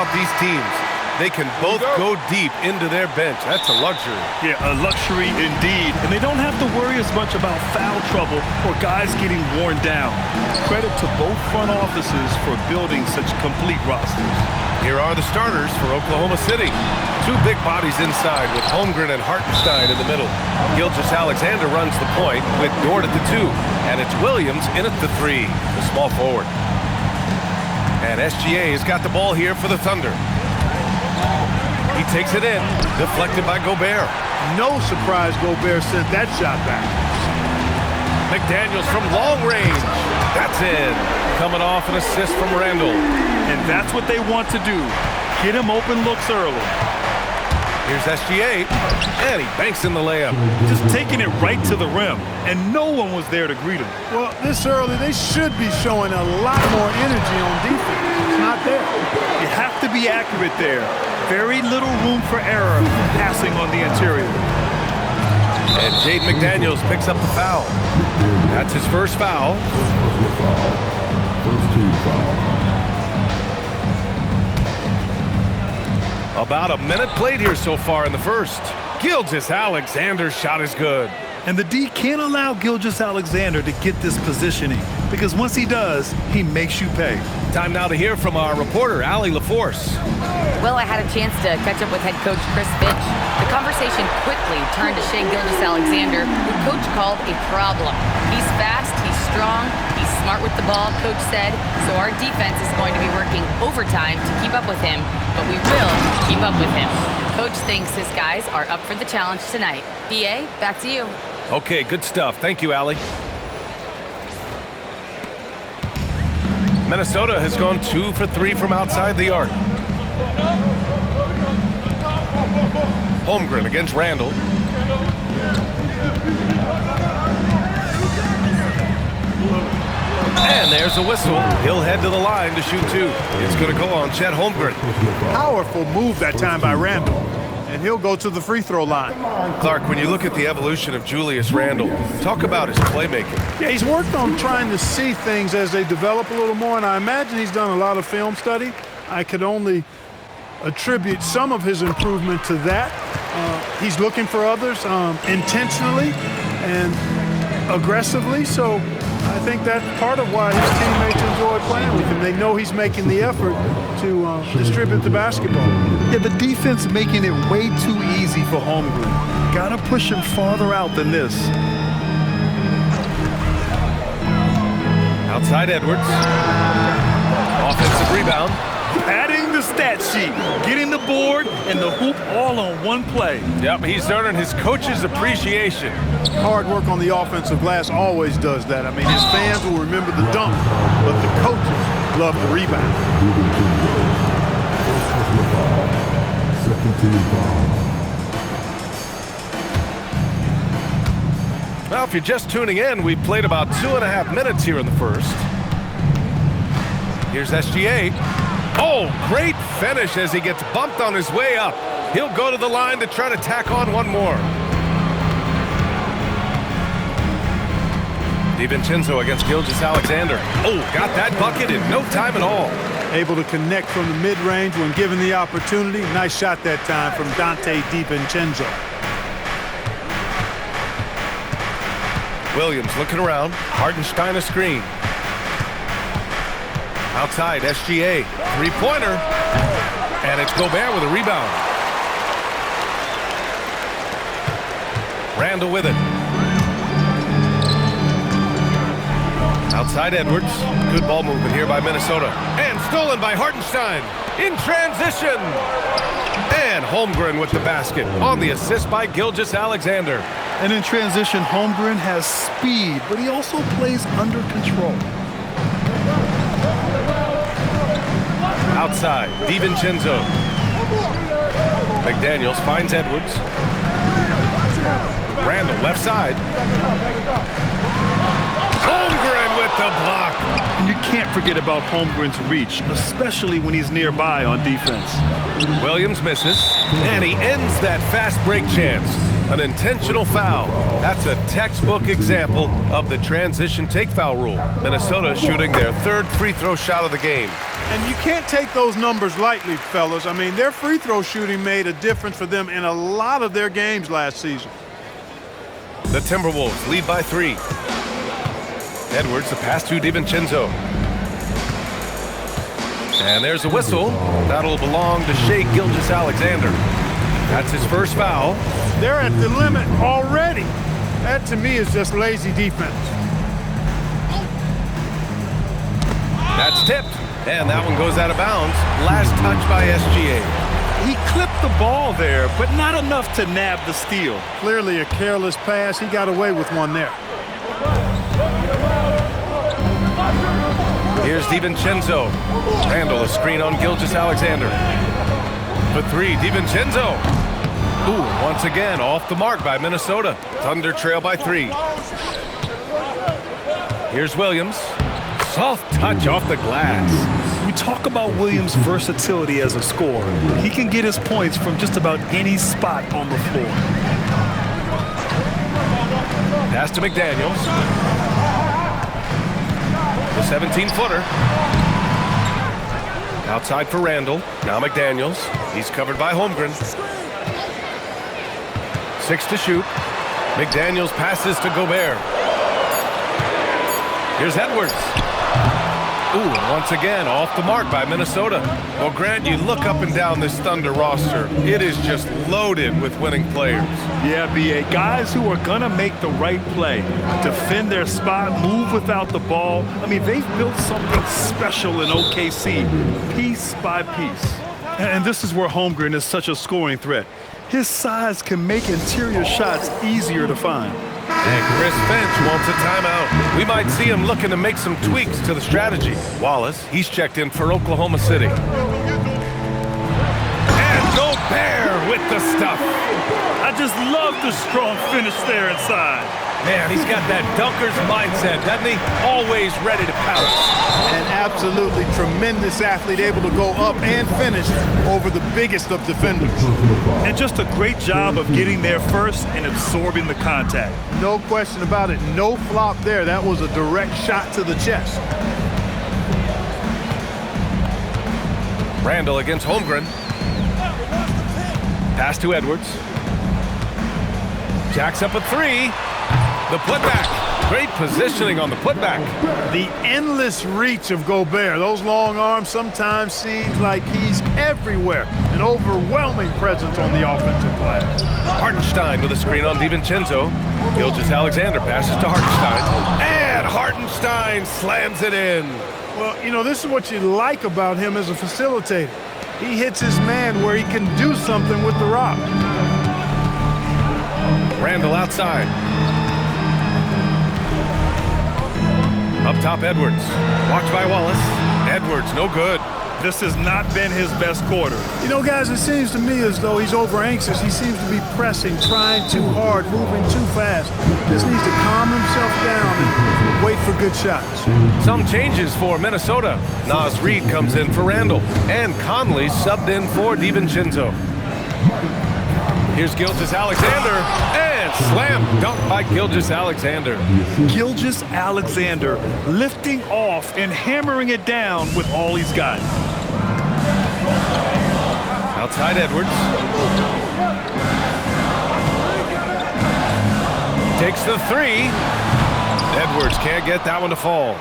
about these teams. They can both go deep into their bench. That's a luxury. Yeah, a luxury indeed. And they don't have to worry as much about foul trouble or guys getting worn down. Credit to both front offices for building such complete rosters. Here are the starters for Oklahoma City. Two big bodies inside with Holmgren and Hartenstein in the middle. Gilgeous-Alexander runs the point with Dort at the 2. And it's Williams in at the 3, the small forward. And SGA has got the ball here for the Thunder. He takes it in, deflected by Gobert. No surprise Gobert sent that shot back. McDaniels from long range. That's in. Coming off an assist from Randall. And that's what they want to do. Get him open looks early. Here's SGA, and he banks in the layup. Just taking it right to the rim, and no one was there to greet him. Well, this early, they should be showing a lot more energy on defense. It's not there. You have to be accurate there. Very little room for error passing on the interior. And Jaden McDaniels picks up the foul. That's his first foul. About a minute played here so far in the first. Gilgeous-Alexander's shot is good. And the D can't allow Gilgeous-Alexander to get this positioning, because once he does, he makes you pay. Time now to hear from our reporter, Allie LaForce. Well, I had a chance to catch up with head coach Chris Finch. The conversation quickly turned to Shai Gilgeous-Alexander, who coach called a problem. He's fast, he's strong, he's smart with the ball, coach said, so our defense is going to be working overtime to keep up with him, but we will keep up with him. Coach thinks his guys are up for the challenge tonight. BA, back to you. Okay, good stuff. Thank you, Allie. Minnesota has gone 2 for 3 from outside the arc. Holmgren against Randall. And there's a whistle. He'll head to the line to shoot 2. It's going to go on Chet Holmgren. Powerful move that time by Randall. And he'll go to the free throw line. Clark, when you look at the evolution of Julius Randle, talk about his playmaking. Yeah, he's worked on trying to see things as they develop a little more, and I imagine he's done a lot of film study. I could only attribute some of his improvement to that. He's looking for others intentionally and aggressively, so I think that's part of why his teammates enjoy playing with him. They know he's making the effort to distribute the basketball. Yeah, the defense making it way too easy for Holmgren. Gotta push him farther out than this. Outside Edwards. Offensive rebound. Adding the stat sheet, getting the board and the hoop all on one play. Yep, he's earning his coach's appreciation. Hard work on the offensive glass always does that. I mean, his fans will remember the dunk, but the coaches love the rebound. Well, if you're just tuning in, we played about 2.5 minutes here in the first. Here's SGA. Oh, great finish as he gets bumped on his way up. He'll go to the line to try to tack on one more. DiVincenzo against Gilgeous-Alexander. Oh, got that bucket in no time at all. Able to connect from the mid-range when given the opportunity. Nice shot that time from Dante DiVincenzo. Williams looking around. Hartenstein a screen. Outside, SGA. Three-pointer. And it's Gobert with a rebound. Randall with it. Outside Edwards. Good ball movement here by Minnesota. And stolen by Hartenstein. In transition. And Holmgren with the basket on the assist by Gilgeous-Alexander. And in transition, Holmgren has speed, but he also plays under control. Outside, DiVincenzo. McDaniels finds Edwards. Randall left side. Holmgren with the block. And you can't forget about Holmgren's reach, especially when he's nearby on defense. Williams misses, and he ends that fast break chance. An intentional foul. That's a textbook example of the transition take foul rule. Minnesota shooting their third free throw shot of the game. And you can't take those numbers lightly, fellas. I mean, their free throw shooting made a difference for them in a lot of their games last season. The Timberwolves lead by 3. Edwards, the pass to DiVincenzo. And there's a whistle. That'll belong to Shai Gilgeous-Alexander. That's his first foul. They're at the limit already. That, to me, is just lazy defense. That's tipped. And that one goes out of bounds. Last touch by SGA. He clipped the ball there, but not enough to nab the steal. Clearly a careless pass. He got away with one there. Here's DiVincenzo. Randle, a screen on Gilgeous-Alexander. For 3, DiVincenzo. Ooh, once again, off the mark by Minnesota. Thunder trail by 3. Here's Williams. Soft touch off the glass. We talk about Williams' versatility as a scorer. He can get his points from just about any spot on the floor. Pass to McDaniels. The 17-footer. Outside for Randle. Now McDaniels. He's covered by Holmgren. 6 to shoot. McDaniels passes to Gobert. Here's Edwards. Ooh, once again, off the mark by Minnesota. Well, Grant, you look up and down this Thunder roster. It is just loaded with winning players. Yeah, B.A. Guys who are going to make the right play, defend their spot, move without the ball. I mean, they've built something special in OKC, piece by piece. And this is where Holmgren is such a scoring threat. His size can make interior shots easier to find. And Chris Finch wants a timeout. We might see him looking to make some tweaks to the strategy. Wallace, he's checked in for Oklahoma City. And Gobert with the stuff. I just love the strong finish there inside. Man, he's got that dunker's mindset, doesn't he? Always ready to pounce. An absolutely tremendous athlete, able to go up and finish over the biggest of defenders. And just a great job of getting there first and absorbing the contact. No question about it. No flop there. That was a direct shot to the chest. Randle against Holmgren. Pass to Edwards. Jacks up a 3. The putback. Great positioning on the putback. The endless reach of Gobert. Those long arms sometimes seems like he's everywhere. An overwhelming presence on the offensive glass. Hartenstein with a screen on DiVincenzo. Gilgeous-Alexander passes to Hartenstein. And Hartenstein slams it in. Well, you know, this is what you like about him as a facilitator. He hits his man where he can do something with the rock. Randle outside. Up top, Edwards. Watched by Wallace. Edwards, no good. This has not been his best quarter. You know, guys, it seems to me as though he's over anxious. He seems to be pressing, trying too hard, moving too fast. Just needs to calm himself down and wait for good shots. Some changes for Minnesota. Naz Reid comes in for Randle. And Conley subbed in for DiVincenzo. Here's Gilgeous-Alexander. And slam dunk by Gilgeous-Alexander. Gilgeous-Alexander lifting off and hammering it down with all he's got. Outside Edwards. Takes the 3. Edwards can't get that one to fall.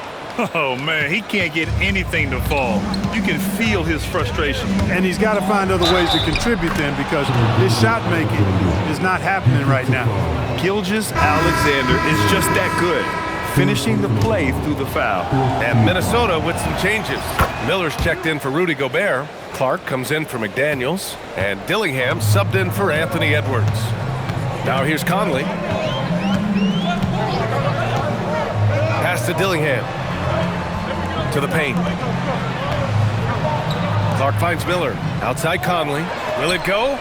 Oh, man, he can't get anything to fall. You can feel his frustration. And he's got to find other ways to contribute then, because his shot making is not happening right now. Gilgeous-Alexander is just that good, finishing the play through the foul. And Minnesota with some changes. Miller's checked in for Rudy Gobert. Clark comes in for McDaniels. And Dillingham subbed in for Anthony Edwards. Now here's Conley. Pass to Dillingham. To the paint. Clark finds Miller. Outside Conley. Will it go?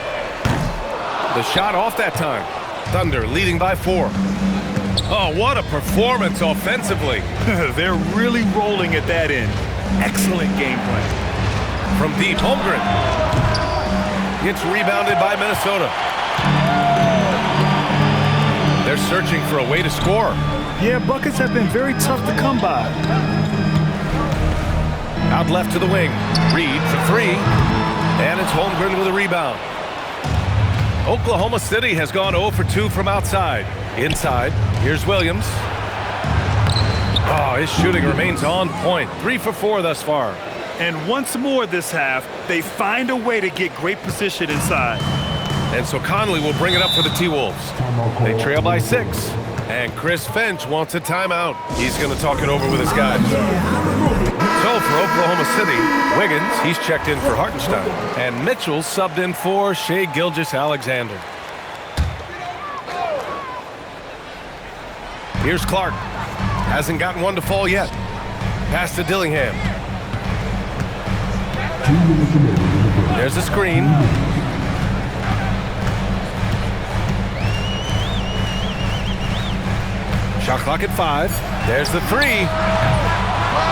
The shot off that time. Thunder leading by 4. Oh, what a performance offensively. They're really rolling at that end. Excellent game plan. From deep, Holmgren. It's rebounded by Minnesota. They're searching for a way to score. Yeah, buckets have been very tough to come by. Out left to the wing. Reed for three. And it's Holmgren with a rebound. Oklahoma City has gone 0 for 2 from outside. Inside, here's Williams. Oh, his shooting remains on point. 3 for 4 thus far. And once more this half, they find a way to get great position inside. And so Conley will bring it up for the T-Wolves. They trail by 6. And Chris Finch wants a timeout. He's going to talk it over with his guys. So for Oklahoma City, Wiggins, he's checked in for Hartenstein. And Mitchell subbed in for Shai Gilgeous-Alexander. Here's Clark. Hasn't gotten one to fall yet. Pass to Dillingham. There's a screen. Shot clock at 5. There's the 3.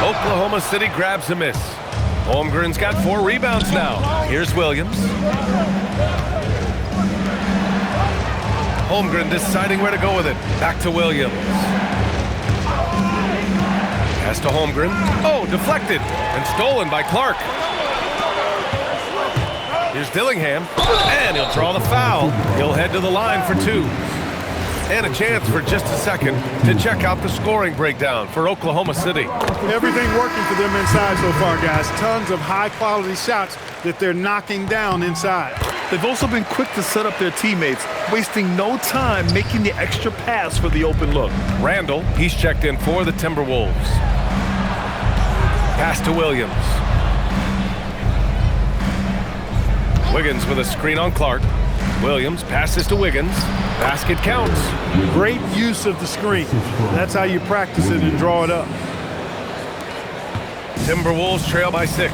Oklahoma City grabs a miss. Holmgren's got 4 rebounds now. Here's Williams. Holmgren deciding where to go with it. Back to Williams. Pass to Holmgren. Oh, deflected and stolen by Clark. Here's Dillingham, and he'll draw the foul. He'll head to the line for 2. And a chance for just a second to check out the scoring breakdown for Oklahoma City. Everything working for them inside so far, guys. Tons of high-quality shots that they're knocking down inside. They've also been quick to set up their teammates, wasting no time making the extra pass for the open look. Randall, he's checked in for the Timberwolves. Pass to Williams. Wiggins with a screen on Clark. Williams passes to Wiggins. Basket counts. Great use of the screen. That's how you practice it and draw it up. Timberwolves trail by 6.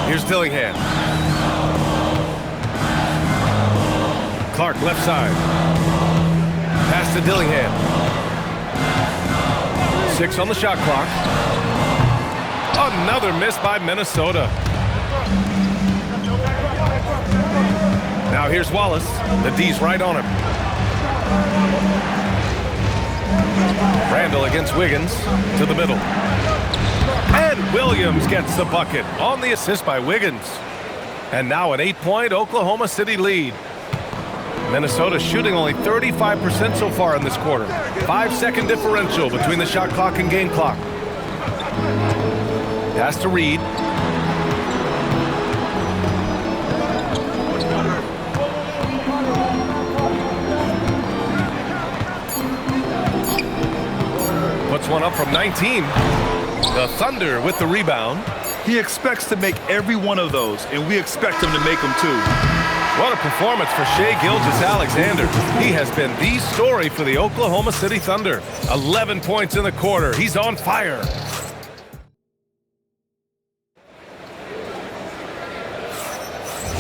Here's Dillingham. Clark left side. Pass to Dillingham. 6 on the shot clock. Another miss by Minnesota. Now here's Wallace. The D's right on him. Randall against Wiggins to the middle. And Williams gets the bucket on the assist by Wiggins. And now an 8-point Oklahoma City lead. Minnesota shooting only 35% so far in this quarter. 5-second differential between the shot clock and game clock. Pass to Reed. Puts one up from 19. The Thunder with the rebound. He expects to make every one of those, and we expect him to make them too. What a performance for Shai Gilgeous-Alexander. He has been the story for the Oklahoma City Thunder. 11 points in the quarter. He's on fire.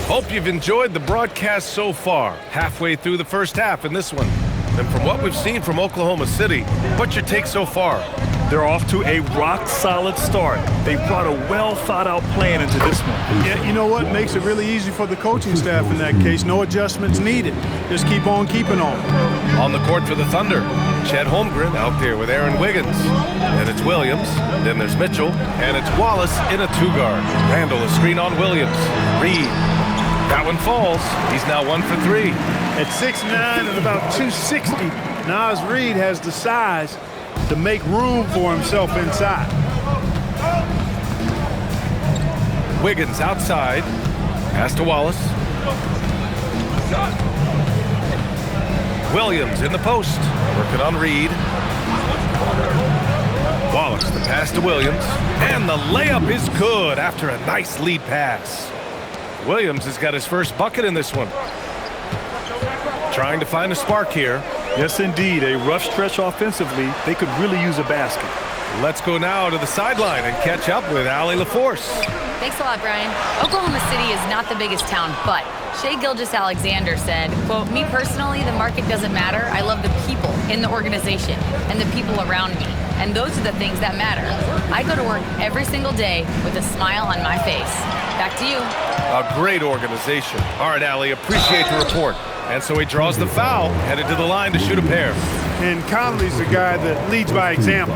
Hope you've enjoyed the broadcast so far. Halfway through the first half in this one. And from what we've seen from Oklahoma City, what's your take so far? They're off to a rock-solid start. They brought a well-thought-out plan into this one. Yeah, you know what? Makes it really easy for the coaching staff in that case. No adjustments needed. Just keep on keeping on. On the court for the Thunder, Chet Holmgren out there with Aaron Wiggins. Then it's Williams. Then there's Mitchell. And it's Wallace in a 2-guard. Randall a screen on Williams. Reed. That one falls. He's now 1 for 3. At 6'9" and about 260, Naz Reid has the size to make room for himself inside. Wiggins outside. Pass to Wallace. Williams in the post. Working on Reed. Wallace, the pass to Williams. And the layup is good after a nice lead pass. Williams has got his first bucket in this one. Trying to find a spark here. Yes, indeed. A rough stretch offensively. They could really use a basket. Let's go now to the sideline and catch up with Allie LaForce. Thanks a lot, Brian. Oklahoma City is not the biggest town, but Shai Gilgeous-Alexander said, quote, "Me personally, the market doesn't matter. I love the people in the organization and the people around me. And those are the things that matter. I go to work every single day with a smile on my face." Back to you. A great organization. All right, Allie, appreciate the report. And so he draws the foul, headed to the line to shoot a pair. And Conley's the guy that leads by example.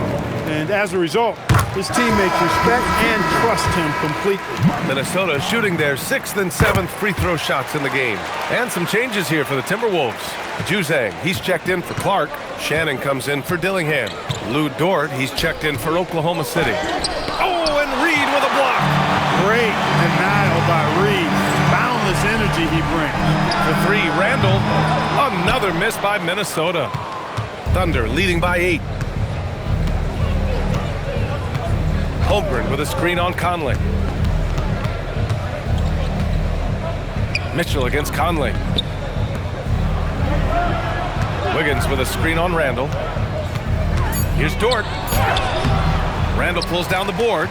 And as a result, his teammates respect and trust him completely. Minnesota shooting their 6th and 7th free throw shots in the game. And some changes here for the Timberwolves. Juzang, he's checked in for Clark. Shannon comes in for Dillingham. Lou Dort, he's checked in for Oklahoma City. Oh, and Reed with a block. Great denial by Reed. Boundless energy he brings. For 3, Randall. Another miss by Minnesota. Thunder leading by 8. Holmgren with a screen on Conley. Mitchell against Conley. Wiggins with a screen on Randall. Here's Dort. Randall pulls down the board.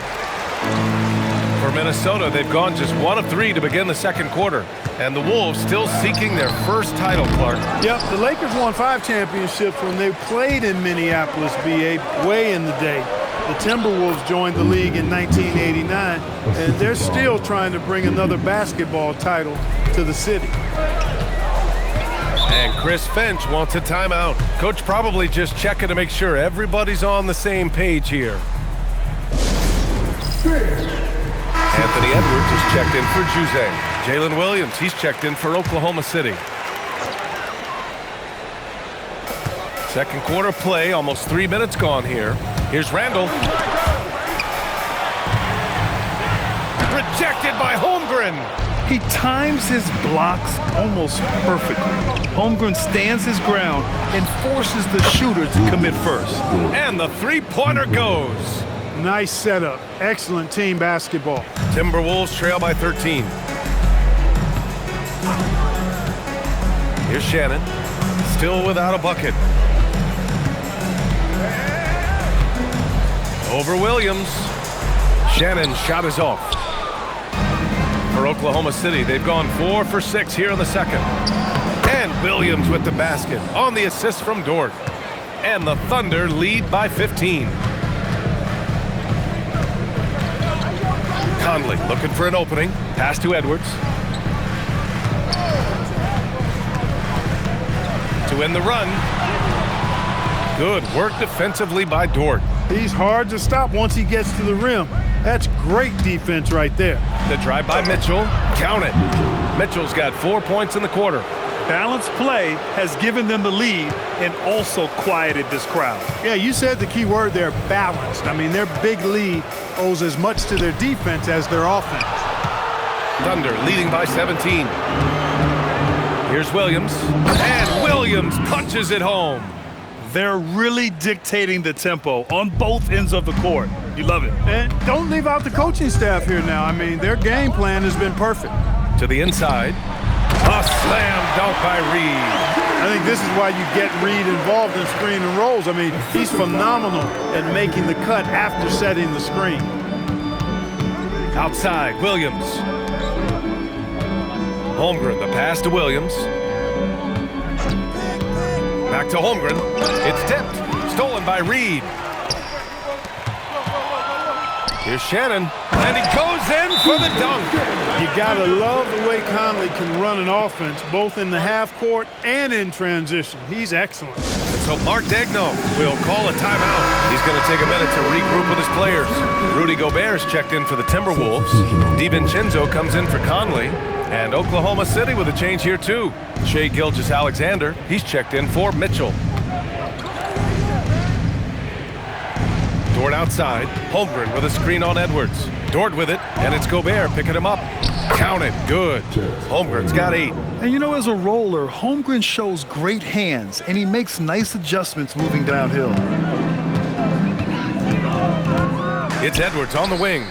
For Minnesota, they've gone just 1 of 3 to begin the second quarter. And the Wolves still seeking their first title, Clark. Yep, the Lakers won 5 championships when they played in Minneapolis, BA, way in the day. The Timberwolves joined the league in 1989, and they're still trying to bring another basketball title to the city. And Chris Finch wants a timeout. Coach probably just checking to make sure everybody's on the same page here. Anthony Edwards is checked in for Juzang. Jalen Williams, he's checked in for Oklahoma City. Second quarter play, almost 3 minutes gone here. Here's Randall. Rejected by Holmgren. He times his blocks almost perfectly. Holmgren stands his ground and forces the shooter to commit first. And the three-pointer goes. Nice setup. Excellent team basketball. Timberwolves trail by 13. Here's Shannon. Still without a bucket. Over Williams. Shannon's shot is off. For Oklahoma City, they've gone 4 for 6 here in the second. And Williams with the basket on the assist from Dort. And the Thunder lead by 15. Conley looking for an opening. Pass to Edwards. To end the run. Good work defensively by Dort. He's hard to stop once he gets to the rim. That's great defense right there. The drive by Mitchell. Count it. Mitchell's got 4 points in the quarter. Balanced play has given them the lead and also quieted this crowd. Yeah, you said the key word there, balanced. I mean, their big lead owes as much to their defense as their offense. Thunder leading by 17. Here's Williams. And Williams punches it home. They're really dictating the tempo on both ends of the court. You love it. And don't leave out the coaching staff here now. I mean, their game plan has been perfect. To the inside. A slam dunk by Reed. I think this is why you get Reed involved in screen and rolls. I mean, he's phenomenal at making the cut after setting the screen. Outside, Williams. Holmgren, the pass to Williams. Back to Holmgren. It's tipped. Stolen by Reed. Here's Shannon. And he goes in for the dunk. You gotta love the way Conley can run an offense, both in the half court and in transition. He's excellent. And so Mark Daigneault will call a timeout. He's going to take a minute to regroup with his players. Rudy Gobert's checked in for the Timberwolves. DiVincenzo comes in for Conley. And Oklahoma City with a change here too. Shai Gilgeous-Alexander, he's checked in for Mitchell. Dort outside. Holmgren with a screen on Edwards. Dort with it, and it's Gobert picking him up. Count it. Good. Holmgren's got 8. And you know, as a roller, Holmgren shows great hands, and he makes nice adjustments moving downhill. It's Edwards on the wing.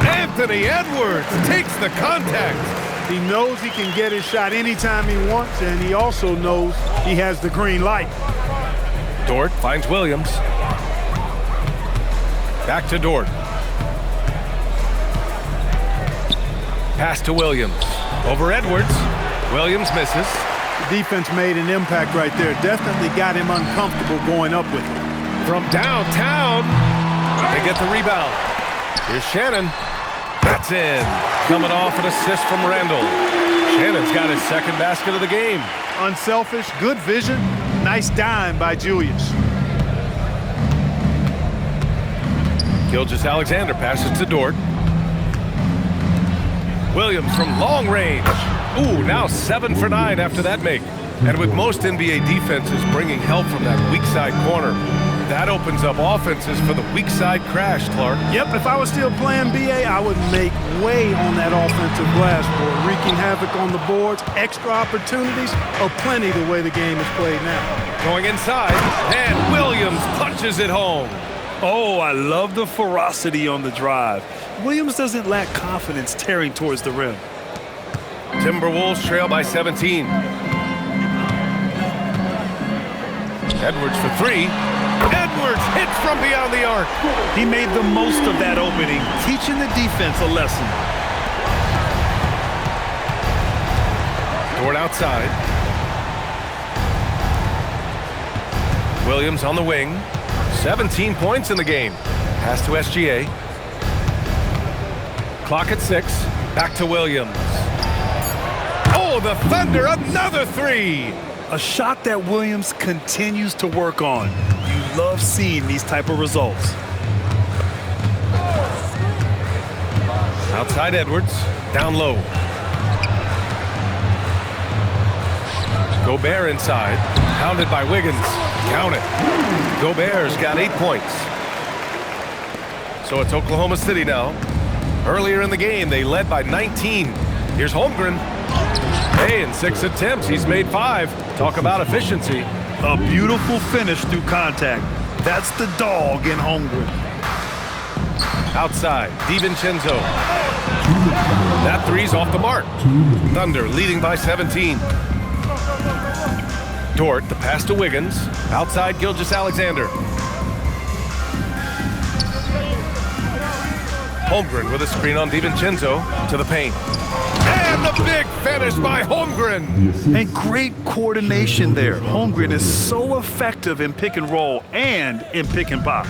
Anthony Edwards takes the contact. He knows he can get his shot anytime he wants, and he also knows he has the green light. Dort finds Williams. Back to Dort. Pass to Williams. Over Edwards. Williams misses. The defense made an impact right there. Definitely got him uncomfortable going up with it. From downtown, they get the rebound. Here's Shannon. That's in. Coming off an assist from Randall. Shannon's got his second basket of the game. Unselfish, good vision, nice dime by Julius. Gilgeous-Alexander passes to Dort. Williams from long range. Ooh, now 7 for 9 after that make. And with most NBA defenses bringing help from that weak side corner, that opens up offenses for the weak side crash, Clark. Yep, if I was still playing BA, I would make way on that offensive glass board, wreaking havoc on the boards. Extra opportunities are plenty the way the game is played now. Going inside, and Williams punches it home. Oh, I love the ferocity on the drive. Williams doesn't lack confidence tearing towards the rim. Timberwolves trail by 17. Edwards for 3. Edwards hits from beyond the arc. He made the most of that opening, teaching the defense a lesson. Dort outside. Williams on the wing. 17 points in the game. Pass to SGA. Clock at 6. Back to Williams. Oh, the Thunder, another 3. A shot that Williams continues to work on. You love seeing these type of results. Outside Edwards, down low. Gobert inside, pounded by Wiggins. Count it. Gobert's got 8 points. So it's Oklahoma City now. Earlier in the game, they led by 19. Here's Holmgren. Hey, in 6 attempts, he's made 5. Talk about efficiency. A beautiful finish through contact. That's the dog in Holmgren. Outside, DiVincenzo. That 3's off the mark. Thunder leading by 17. Dort, the pass to Wiggins. Outside, Gilgeous-Alexander. Holmgren with a screen on DiVincenzo to the paint. And the big finish by Holmgren. And great coordination there. Holmgren is so effective in pick and roll and in pick and pop.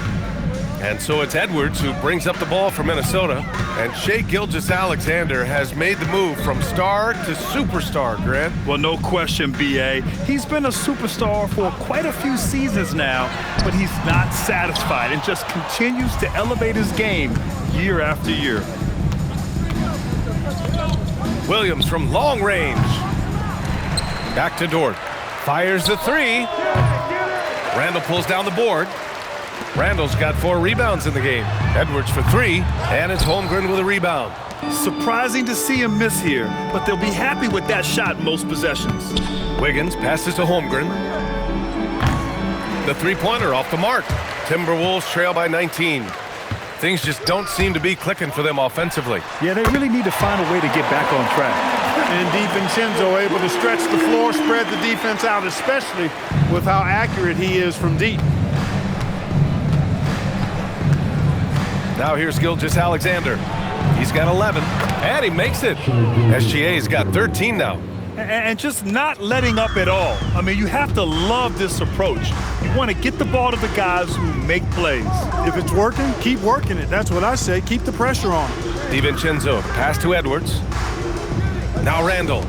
And so it's Edwards who brings up the ball for Minnesota. And Shai Gilgeous-Alexander has made the move from star to superstar, Grant. Well, no question, B.A. He's been a superstar for quite a few seasons now, but he's not satisfied and just continues to elevate his game year after year. Williams from long range. Back to Dort. Fires the 3. Randall pulls down the board. Randall's got 4 rebounds in the game. Edwards for 3, and it's Holmgren with a rebound. Surprising to see him miss here, but they'll be happy with that shot in most possessions. Wiggins passes to Holmgren. The three-pointer off the mark. Timberwolves trail by 19. Things just don't seem to be clicking for them offensively. Yeah, they really need to find a way to get back on track. And DiVincenzo able to stretch the floor, spread the defense out, especially with how accurate he is from deep. Now here's Gilgeous-Alexander. He's got 11, and he makes it. SGA's got 13 now. And just not letting up at all. I mean, you have to love this approach. You want to get the ball to the guys who make plays. If it's working, keep working it. That's what I say. Keep the pressure on. DiVincenzo, pass to Edwards. Now Randall.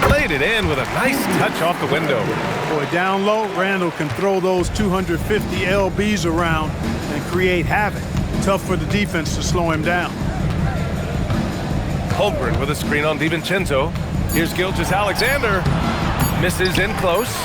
Laid it in with a nice touch off the window. Boy, down low, Randall can throw those 250 LBs around and create havoc. Tough for the defense to slow him down. Holmgren with a screen on DiVincenzo. Here's Gilgeous-Alexander. Misses in close.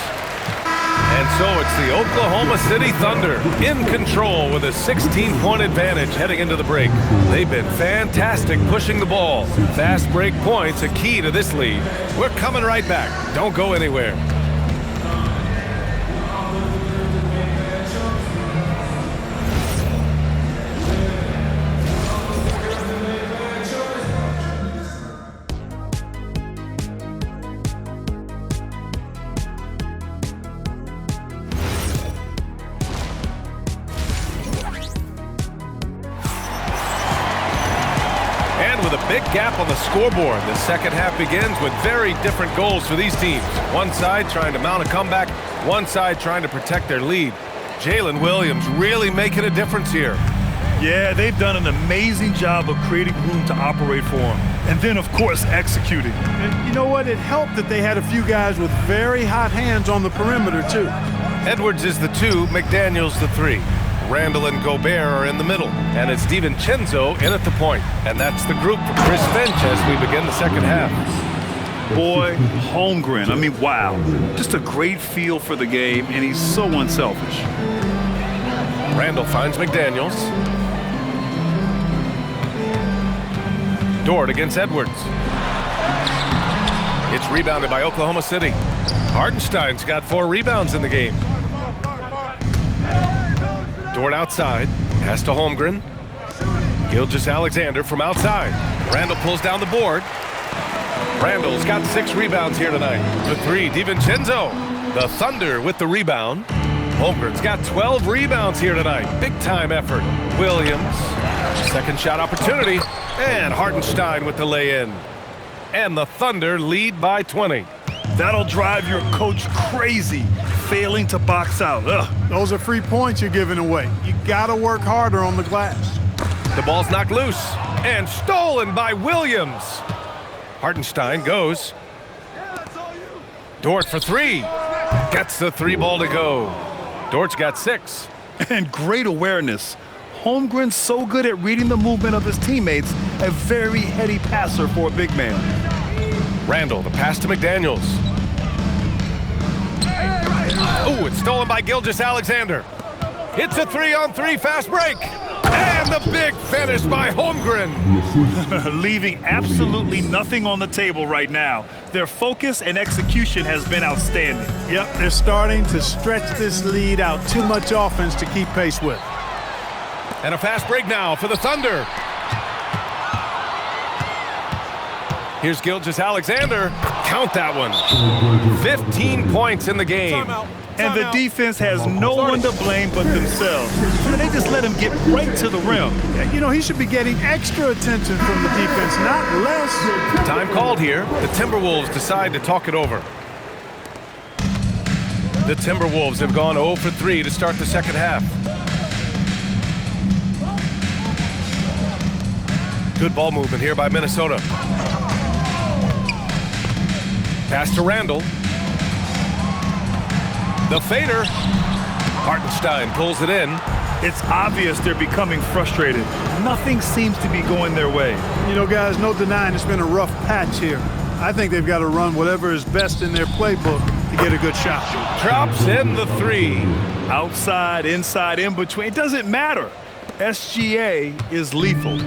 And so it's the Oklahoma City Thunder in control with a 16-point advantage heading into the break. They've been fantastic pushing the ball. Fast break points a key to this lead. We're coming right back. Don't go anywhere. Big gap on the scoreboard. The second half begins with very different goals for these teams. One side trying to mount a comeback, one side trying to protect their lead. Jalen Williams really making a difference here. Yeah, they've done an amazing job of creating room to operate for him. And then, of course, executing. And you know what? It helped that they had a few guys with very hot hands on the perimeter, too. Edwards is the 2, McDaniels the 3. Randall and Gobert are in the middle. And it's DiVincenzo in at the point. And that's the group for Chris Finch as we begin the second half. Boy, Holmgren, I mean, wow. Just a great feel for the game, and he's so unselfish. Randall finds McDaniels. Dort against Edwards. It's rebounded by Oklahoma City. Hartenstein's got 4 rebounds in the game. Dort outside. Pass to Holmgren. Gilgeous-Alexander from outside. Randall pulls down the board. Randall's got 6 rebounds here tonight. The 3, DiVincenzo. The Thunder with the rebound. Holmgren's got 12 rebounds here tonight. Big time effort. Williams. Second shot opportunity. And Hartenstein with the lay-in. And the Thunder lead by 20. That'll drive your coach crazy, failing to box out. Ugh. Those are free points you're giving away. You got to work harder on the glass. The ball's knocked loose. And stolen by Williams. Hartenstein goes. Dort for 3. Gets the 3 ball to go. Dort's got 6. And great awareness. Holmgren's so good at reading the movement of his teammates, a very heady passer for a big man. Randall, the pass to McDaniels. Oh, it's stolen by Gilgeous-Alexander. It's a 3-on-3 fast break. And the big finish by Holmgren. Leaving absolutely nothing on the table right now. Their focus and execution has been outstanding. Yep, they're starting to stretch this lead out. Too much offense to keep pace with. And a fast break now for the Thunder. Here's Gilgeous-Alexander. Count that one. 15 points in the game. And the defense has no one to blame but themselves. And they just let him get right to the rim. Yeah, you know, he should be getting extra attention from the defense, not less. Time called here. The Timberwolves decide to talk it over. The Timberwolves have gone 0 for 3 to start the second half. Good ball movement here by Minnesota. Pass to Randall. The fader. Hartenstein pulls it in. It's obvious they're becoming frustrated. Nothing seems to be going their way. You know, guys, no denying it's been a rough patch here. I think they've got to run whatever is best in their playbook to get a good shot. Drops in the 3. Outside, inside, in between. It doesn't matter. SGA is lethal.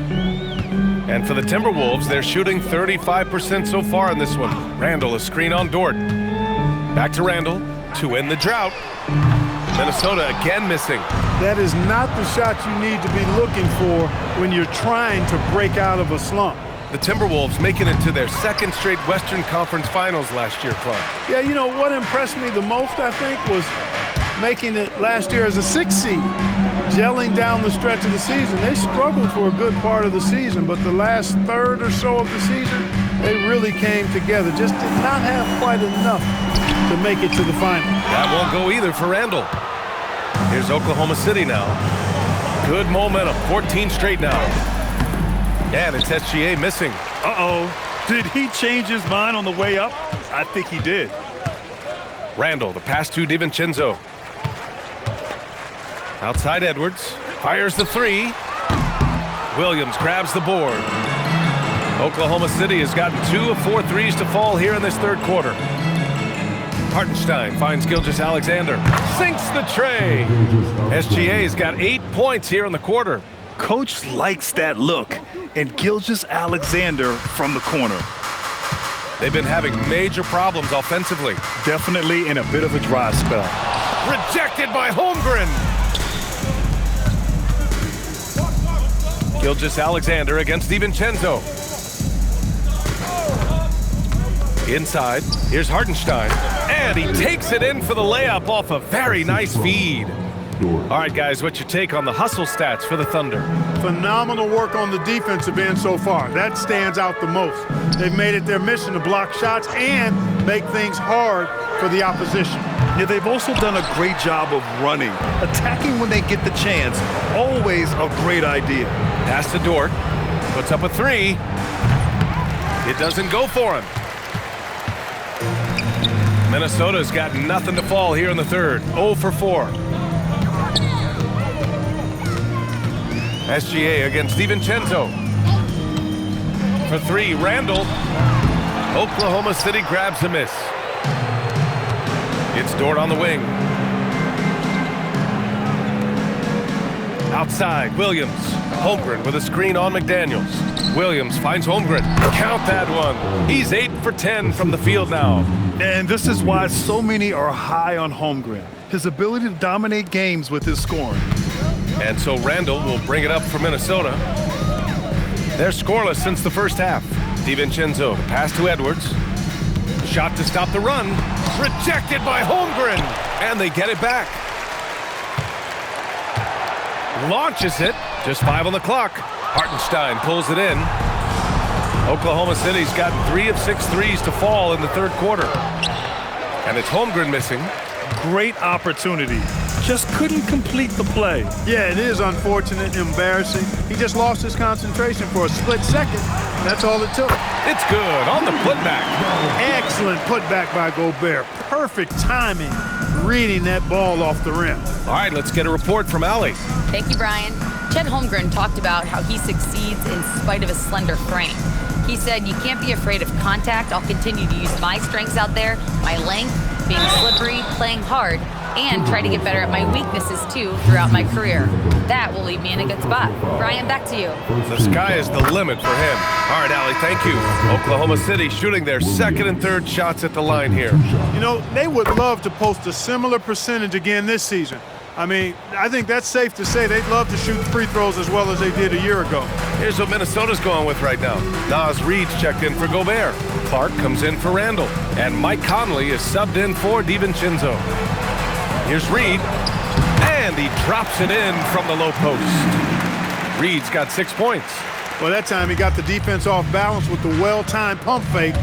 And for the Timberwolves, they're shooting 35% so far in this one. Randall, a screen on Dort. Back to Randall to end the drought. Minnesota again missing. That is not the shot you need to be looking for when you're trying to break out of a slump. The Timberwolves making it to their second straight Western Conference Finals last year, Clark. Yeah, you know, what impressed me the most, I think, was making it last year as a 6th seed. Gelling down the stretch of the season. They struggled for a good part of the season, but the last third or so of the season, they really came together. Just did not have quite enough to make it to the final. That won't go either for Randall. Here's Oklahoma City now. Good momentum, 14 straight now. And it's SGA missing. Uh-oh. Did he change his mind on the way up? I think he did. Randall, the pass to DiVincenzo. Outside Edwards, fires the 3. Williams grabs the board. Oklahoma City has gotten 2 of 4 threes to fall here in this third quarter. Hartenstein finds Gilgeous-Alexander. Sinks the tray. SGA's got 8 points here in the quarter. Coach likes that look. And Gilgeous-Alexander from the corner. They've been having major problems offensively. Definitely in a bit of a dry spell. Rejected by Holmgren. Gilgeous-Alexander against DiVincenzo. Inside, here's Hartenstein. And he takes it in for the layup off a very nice feed. All right, guys, what's your take on the hustle stats for the Thunder? Phenomenal work on the defensive end so far. That stands out the most. They've made it their mission to block shots and make things hard for the opposition. Yeah, they've also done a great job of running. Attacking when they get the chance, always a great idea. Pass to Dort, puts up a three. It doesn't go for him. Minnesota's got nothing to fall here in the third. 0 for 4. SGA against DiVincenzo. For three, Randall. Oklahoma City grabs a miss. It's Dort on the wing. Outside, Williams. Holmgren with a screen on McDaniels. Williams finds Holmgren. Count that one. He's 8 for 10 from the field now. And this is why so many are high on Holmgren. His ability to dominate games with his scoring. And so Randall will bring it up for Minnesota. They're scoreless since the first half. DiVincenzo, pass to Edwards. Shot to stop the run. Rejected by Holmgren. And they get it back. Launches it. Just 5 on the clock. Hartenstein pulls it in. Oklahoma City's got 3 of 6 threes to fall in the third quarter. And it's Holmgren missing. Great opportunity. Just couldn't complete the play. Yeah, it is unfortunate, embarrassing. He just lost his concentration for a split second. That's all it took. It's good on the putback. Excellent putback by Gobert. Perfect timing, reading that ball off the rim. All right, let's get a report from Allie. Thank you, Brian. Chet Holmgren talked about how he succeeds in spite of his slender frame. He said, "You can't be afraid of contact. I'll continue to use my strengths out there, my length, being slippery, playing hard, and try to get better at my weaknesses too throughout my career. That will leave me in a good spot." Brian, back to you. The sky is the limit for him. All right, Allie, thank you. Oklahoma City shooting their second and third shots at the line here. You know, they would love to post a similar percentage again this season. I mean, I think that's safe to say they'd love to shoot free throws as well as they did a year ago. Here's what Minnesota's going with right now. Nas Reed's checked in for Gobert. Clark comes in for Randall. And Mike Conley is subbed in for DiVincenzo. Here's Reed. And he drops it in from the low post. Reed's got 6 points. Well, that time he got the defense off balance with the well-timed pump fake.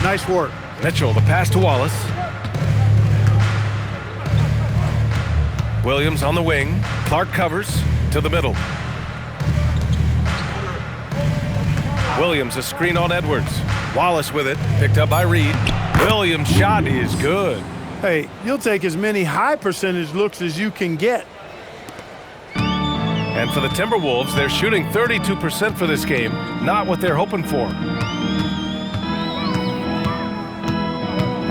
Nice work. Mitchell, the pass to Wallace. Williams on the wing. Clark covers to the middle. Williams, a screen on Edwards. Wallace with it, picked up by Reed. Williams' shot is good. Hey, you'll take as many high percentage looks as you can get. And for the Timberwolves, they're shooting 32% for this game. Not what they're hoping for.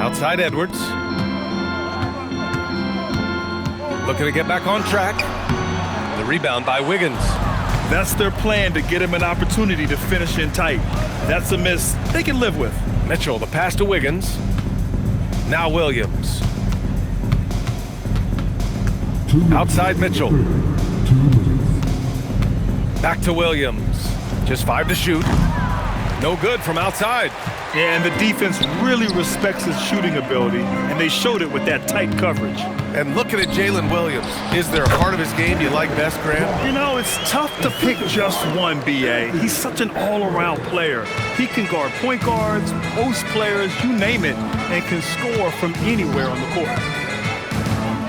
Outside Edwards. Looking to get back on track. The rebound by Wiggins. That's their plan, to get him an opportunity to finish in tight. That's a miss they can live with. Mitchell, the pass to Wiggins. Now Williams. Outside Mitchell. Back to Williams. Just 5 to shoot. No good from outside. And the defense really respects his shooting ability, and they showed it with that tight coverage. And looking at Jalen Williams, is there a part of his game you like best, Grant? You know, it's tough to pick just one, B.A. He's such an all-around player. He can guard point guards, post players, you name it, and can score from anywhere on the court.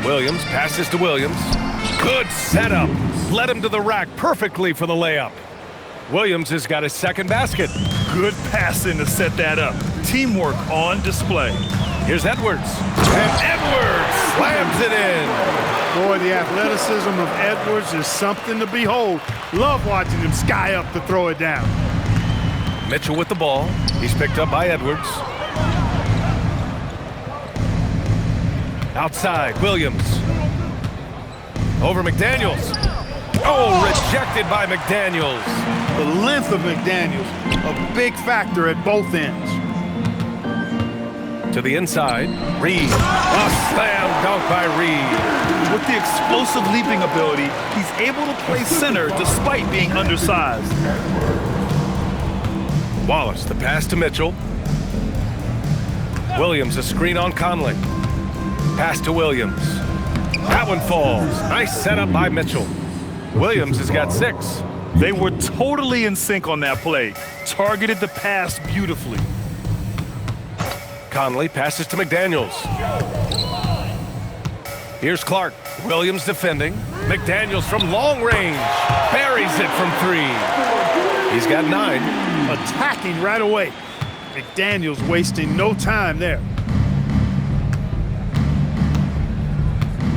Williams passes to Williams. Good setup. Led him to the rack perfectly for the layup. Williams has got his second basket. Good passing to set that up. Teamwork on display. Here's Edwards. And Edwards slams it in. Boy, the athleticism of Edwards is something to behold. Love watching him sky up to throw it down. Mitchell with the ball. He's picked up by Edwards. Outside, Williams. Over McDaniels. Oh, rejected by McDaniels. The length of McDaniels, a big factor at both ends. To the inside, Reed. A slam dunk by Reed. With the explosive leaping ability, he's able to play center despite being undersized. Wallace, the pass to Mitchell. Williams, a screen on Conley. Pass to Williams. That one falls. Nice setup by Mitchell. Williams has got 6. They were totally in sync on that play. Targeted the pass beautifully. Conley passes to McDaniels. Here's Clark. Williams defending. McDaniels from long range. Buries it from 3. He's got 9. Attacking right away. McDaniels wasting no time there.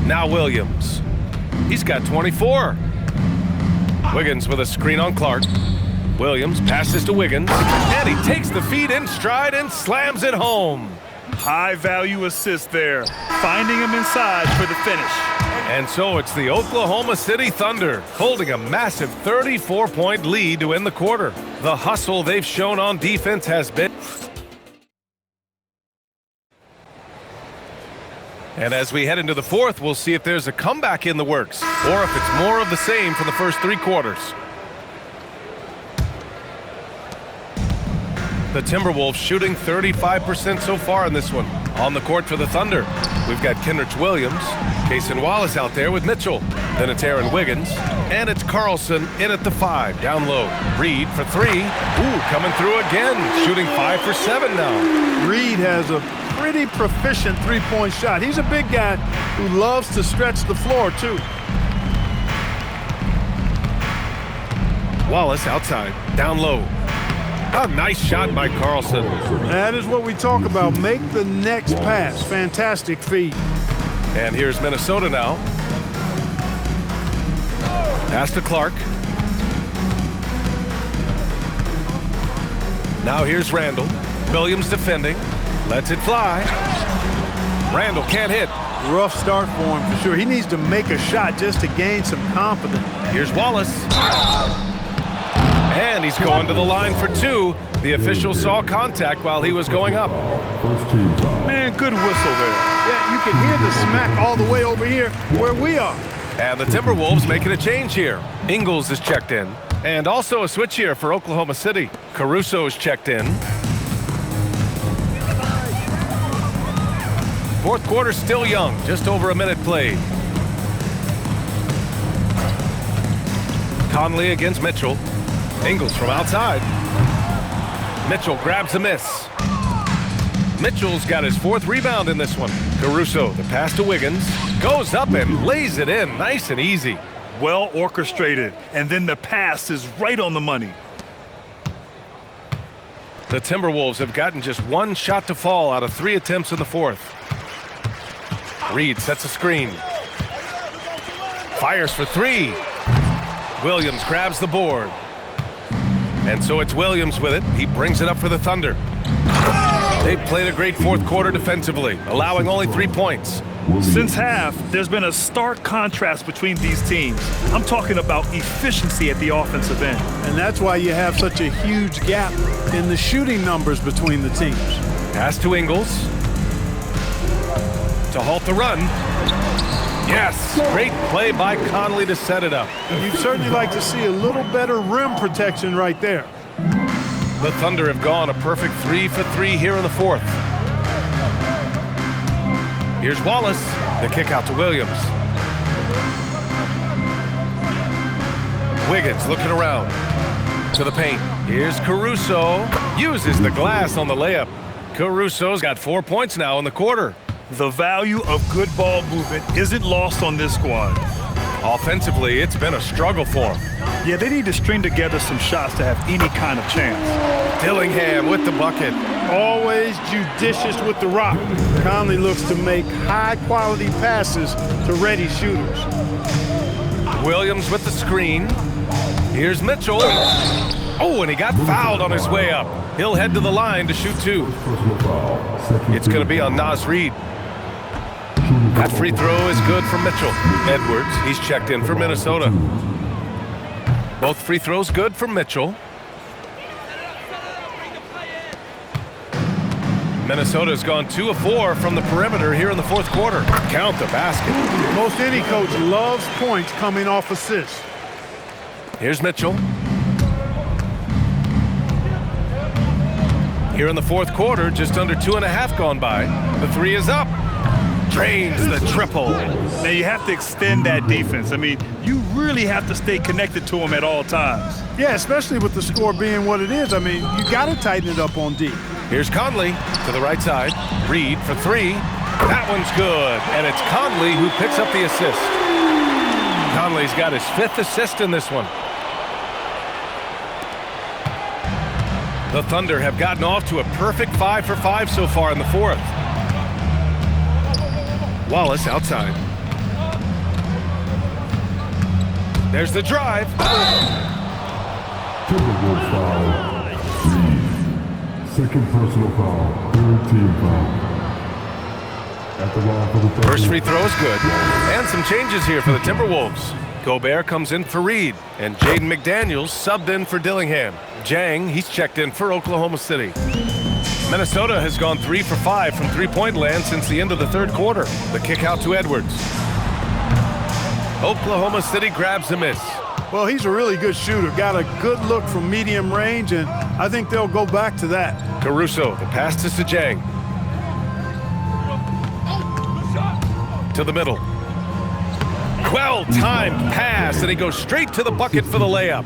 Now Williams. He's got 24. Wiggins with a screen on Clark. Williams passes to Wiggins, and he takes the feed in stride and slams it home. High-value assist there, finding him inside for the finish. And so it's the Oklahoma City Thunder holding a massive 34-point lead to end the quarter. The hustle they've shown on defense has been... And as we head into the fourth, we'll see if there's a comeback in the works or if it's more of the same for the first 3 quarters. The Timberwolves shooting 35% so far in this one. On the court for the Thunder, we've got Kenrich Williams, Cason Wallace out there with Mitchell. Then it's Aaron Wiggins, and it's Carlson in at the 5, down low. Reed for 3. Ooh, coming through again, shooting 5 for 7 now. Reed has a pretty proficient three-point shot. He's a big guy who loves to stretch the floor, too. Wallace outside, down low. A nice shot by Carlson. That is what we talk about. Make the next pass. Fantastic feed. And here's Minnesota now. Pass to Clark. Now here's Randall. Williams defending. Lets it fly. Randall can't hit. Rough start for him for sure. He needs to make a shot just to gain some confidence. Here's Wallace. And he's going to the line for 2. The official saw contact while he was going up. Man, good whistle there. Yeah, you can hear the smack all the way over here where we are. And the Timberwolves making a change here. Ingles is checked in. And also a switch here for Oklahoma City. Caruso's checked in. Fourth quarter still young, just over a minute played. Conley against Mitchell. Ingles from outside. Mitchell grabs a miss. Mitchell's got his 4th rebound in this one. Caruso, the pass to Wiggins, goes up and lays it in nice and easy. Well orchestrated, and then the pass is right on the money. The Timberwolves have gotten just 1 shot to fall out of 3 attempts in the fourth. Reed sets a screen. Fires for 3. Williams grabs the board. And so it's Williams with it. He brings it up for the Thunder. They've played a great fourth quarter defensively, allowing only 3 points. Since half, there's been a stark contrast between these teams. I'm talking about efficiency at the offensive end. And that's why you have such a huge gap in the shooting numbers between the teams. Pass to Ingles. To halt the run. Yes, great play by Conley to set it up. You'd certainly like to see a little better rim protection right there. The Thunder have gone a perfect 3 for 3 here in the fourth. Here's Wallace, the kick out to Williams. Wiggins looking around to the paint. Here's Caruso, uses the glass on the layup. Caruso's got 4 points now in the quarter. The value of good ball movement isn't lost on this squad. Offensively, it's been a struggle for them. Yeah, they need to string together some shots to have any kind of chance. Dillingham with the bucket. Always judicious with the rock. Conley looks to make high-quality passes to ready shooters. Williams with the screen. Here's Mitchell. Oh, and he got fouled on his way up. He'll head to the line to shoot 2. It's going to be on Naz Reid. That free throw is good for Mitchell. Edwards, he's checked in for Minnesota. Both free throws good for Mitchell. Minnesota's gone 2 of 4 from the perimeter here in the fourth quarter. Count the basket. Most any coach loves points coming off assists. Here's Mitchell. Here in the fourth quarter, just under 2.5 gone by. The 3 is up. Drains the triple. Now you have to extend that defense. I mean, you really have to stay connected to them at all times. Yeah, especially with the score being what it is. I mean, you got to tighten it up on D. Here's Conley to the right side. Reed for three. That one's good, and it's Conley who picks up the assist. Conley's got his 5th assist in this one. The Thunder have gotten off to a perfect 5 for 5 so far in the 4th. Wallace outside. There's the drive. Timberwolves foul. Reed. Second personal foul. 3rd team foul. At the line for the First free throw is good. And some changes here for the Timberwolves. Gobert comes in for Reed, and Jaden McDaniels subbed in for Dillingham. Jang, he's checked in for Oklahoma City. Minnesota has gone 3 for 5 from three-point land since the end of the 3rd quarter. The kick out to Edwards. Oklahoma City grabs a miss. Well, he's a really good shooter. Got a good look from medium range, and I think they'll go back to that. Caruso, the pass to Sajang. To the middle. Well-timed pass, and he goes straight to the bucket for the layup.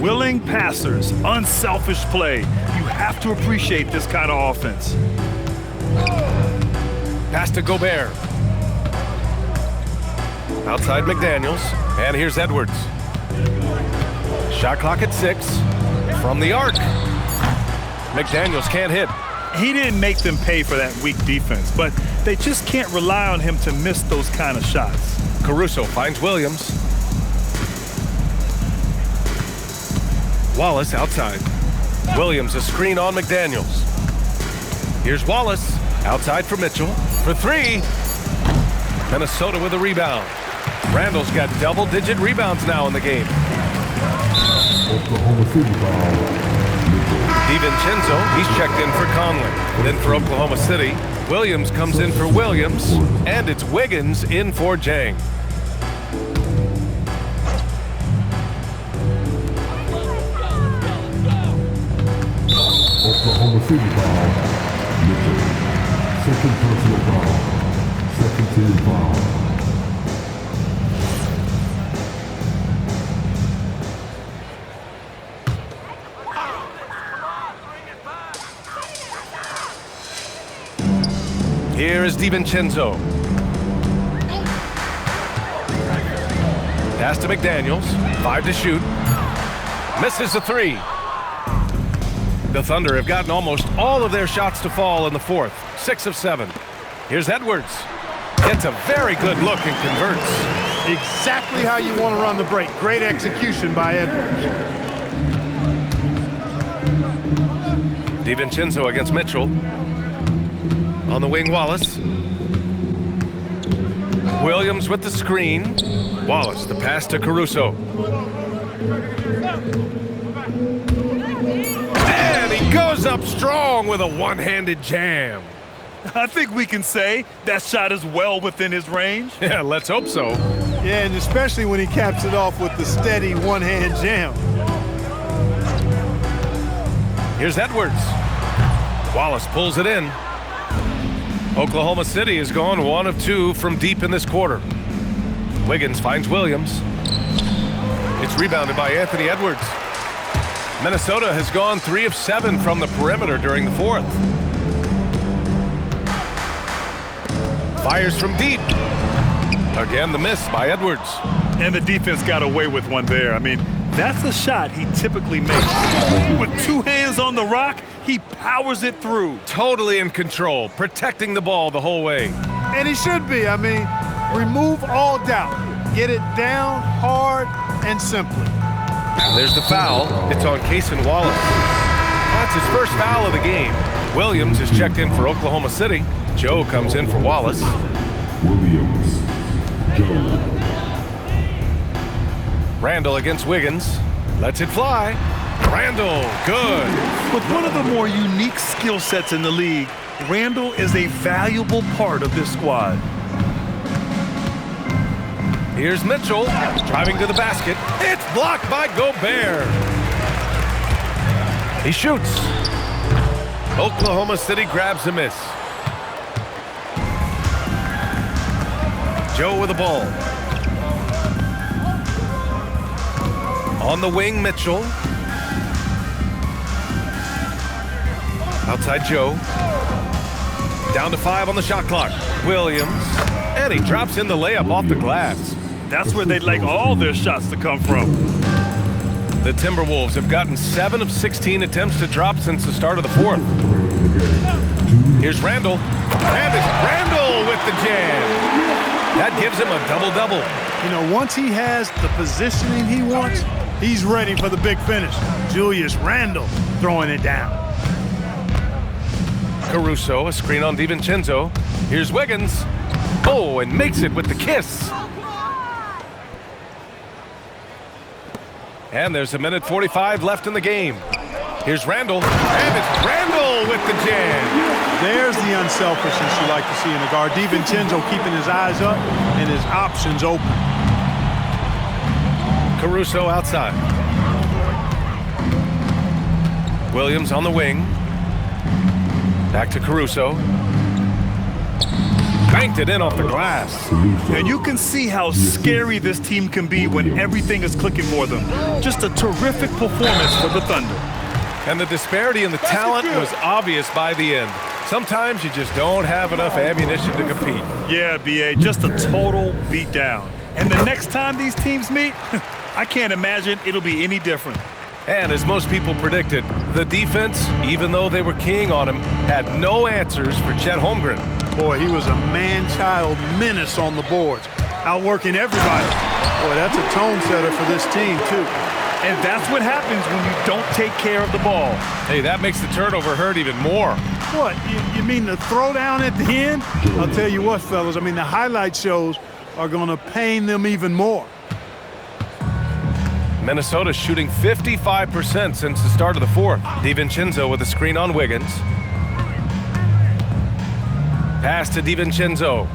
Willing passers, unselfish play. You have to appreciate this kind of offense. Pass to Gobert. Outside McDaniels, and here's Edwards. Shot clock at 6. From the arc. McDaniels can't hit. He didn't make them pay for that weak defense, but they just can't rely on him to miss those kind of shots. Caruso finds Williams. Wallace outside. Williams a screen on McDaniels. Here's Wallace outside for Mitchell for 3. Minnesota with a rebound. Randall's got double-digit rebounds now in the game. Oklahoma City foul. DiVincenzo, he's checked in for Conley. Then for Oklahoma City, Williams comes in for Williams, and it's Wiggins in for Jang. Oklahoma City foul. Mitchell. Second personal foul. 2nd team foul. Here is DiVincenzo. Pass to McDaniels. 5 to shoot. Misses the 3. The Thunder have gotten almost all of their shots to fall in the 4th. 6 of 7. Here's Edwards. Gets a very good look and converts. Exactly how you want to run the break. Great execution by Edwards. DiVincenzo against Mitchell. On the wing, Wallace. Williams with the screen. Wallace, the pass to Caruso. And he goes up strong with a one-handed jam. I think we can say that shot is well within his range. Yeah, let's hope so. Yeah, and especially when he caps it off with the steady one-hand jam. Here's Edwards. Wallace pulls it in. Oklahoma City has gone 1 of 2 from deep in this quarter. Wiggins finds Williams. It's rebounded by Anthony Edwards. Minnesota has gone 3 of 7 from the perimeter during the 4th. Fires from deep. Again, the miss by Edwards. And the defense got away with one there. I mean, that's a shot he typically makes. With 2 hands on the rock, he powers it through. Totally in control, protecting the ball the whole way. And he should be. I mean, remove all doubt. Get it down hard and simply. There's the foul. It's on Cason Wallace. That's his first foul of the game. Williams is checked in for Oklahoma City. Joe comes in for Wallace. Williams. Joe. Randall against Wiggins. Lets it fly. Randall, good. With one of the more unique skill sets in the league, Randall is a valuable part of this squad. Here's Mitchell, driving to the basket. It's blocked by Gobert. He shoots. Oklahoma City grabs a miss. Joe with the ball. On the wing, Mitchell. Outside Joe. Down to 5 on the shot clock. Williams. And he drops in the layup off the glass. That's where they'd like all their shots to come from. The Timberwolves have gotten 7 of 16 attempts to drop since the start of the fourth. Here's Randall. And it's Randall with the jam. That gives him a double-double. You know, once he has the positioning he wants, he's ready for the big finish. Julius Randle throwing it down. Caruso, a screen on DiVincenzo. Here's Wiggins. Oh, and makes it with the kiss. And there's 1:45 left in the game. Here's Randall. And it's Randall with the jam. There's the unselfishness you like to see in a guard. DiVincenzo keeping his eyes up and his options open. Caruso outside. Williams on the wing. Back to Caruso. Banked it in off the glass. And you can see how scary this team can be when everything is clicking for them. Just a terrific performance for the Thunder. And the disparity in the talent was obvious by the end. Sometimes you just don't have enough ammunition to compete. Yeah, B.A., just a total beatdown. And the next time these teams meet, I can't imagine it'll be any different. And as most people predicted, the defense, even though they were keying on him, had no answers for Chet Holmgren. Boy, he was a man-child menace on the boards, outworking everybody. Boy, that's a tone setter for this team, too. And that's what happens when you don't take care of the ball. Hey, that makes the turnover hurt even more. What, you mean the throwdown at the end? I'll tell you what, fellas, I mean, the highlight shows are going to pain them even more. Minnesota shooting 55% since the start of the fourth. DiVincenzo with a screen on Wiggins. Pass to DiVincenzo.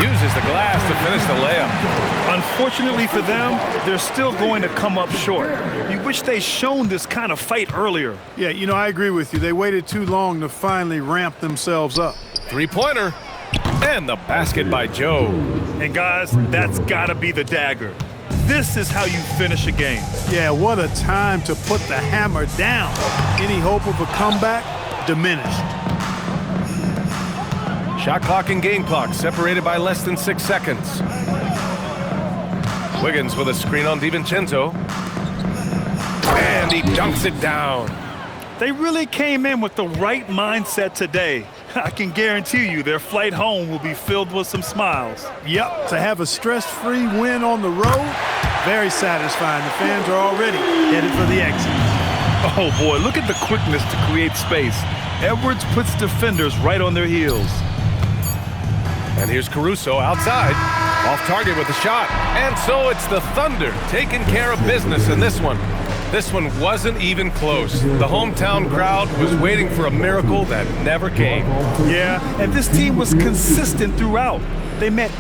Uses the glass to finish the layup. Unfortunately for them, they're still going to come up short. You wish they'd shown this kind of fight earlier. Yeah, you know, I agree with you. They waited too long to finally ramp themselves up. Three-pointer. And the basket by Joe. And guys, that's got to be the dagger. This is how you finish a game. Yeah, what a time to put the hammer down. Any hope of a comeback? Diminished. Shot clock and game clock separated by less than 6 seconds. Wiggins with a screen on DiVincenzo. And he dunks it down. They really came in with the right mindset today. I can guarantee you their flight home will be filled with some smiles. Yep, to have a stress-free win on the road, very satisfying. The fans are already headed for the exit. Oh boy, look at the quickness to create space. Edwards puts defenders right on their heels. And here's Caruso outside, off target with a shot. And so it's the Thunder taking care of business in this one. This one wasn't even close. The hometown crowd was waiting for a miracle that never came. Yeah, and this team was consistent throughout. They met